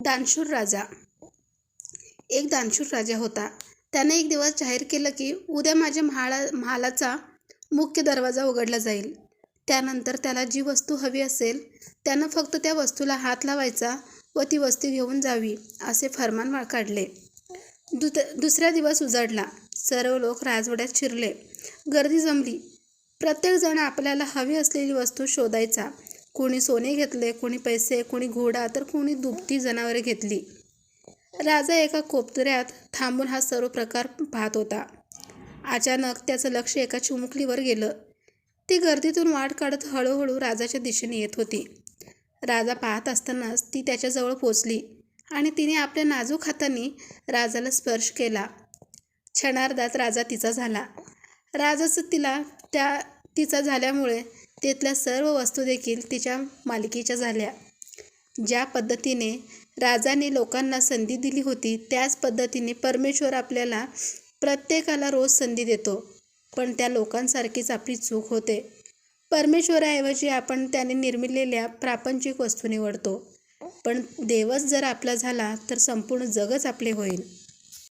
दानशूर राजा. एक दानशूर राजा होता. त्याने एक दिवस जाहीर केलं की उद्या माझ्या महालाचा मुख्य दरवाजा उघडला जाईल. त्यानंतर त्याला जी वस्तू हवी असेल त्यानं फक्त त्या वस्तूला हात लावायचा व ती वस्तू घेऊन जावी असे फर्मान काढले. दुसरा दिवस उजाडला. सर्व लोक राजवाड्यात शिरले. गर्दी जमली. प्रत्येकजण आपल्याला हवी असलेली वस्तू शोधायचा. कोणी सोने घेतले, कोणी पैसे, कोणी घोडा, तर कोणी दुभती जनावरे घेतली. राजा एका कोपऱ्यात थांबून हा सर्व प्रकार पाहत होता. अचानक त्याचं लक्ष एका चिमुकलीवर गेलं. ती गर्दीतून वाट काढत हळूहळू राजाच्या दिशेने येत होती. राजा पाहत असतानाच ती त्याच्याजवळ पोचली आणि तिने आपल्या नाजूक हातांनी राजाला स्पर्श केला. क्षणार्धात राजा तिचा झाला. राजाचं तिचा झाल्यामुळे तिथल्या सर्व वस्तू देखील तिच्या मालकीच्या झाल्या. ज्या पद्धतीने राजाने लोकांना संधी दिली होती त्याच पद्धतीने परमेश्वर आपल्याला प्रत्येकाला रोज संधी देतो, पण त्या लोकांसारखीच आपली चूक होते. परमेश्वराऐवजी आपण त्याने निर्मिलेल्या प्रापंचिक वस्तू निवडतो. पण देवच जर आपला झाला तर संपूर्ण जगच आपले होईल.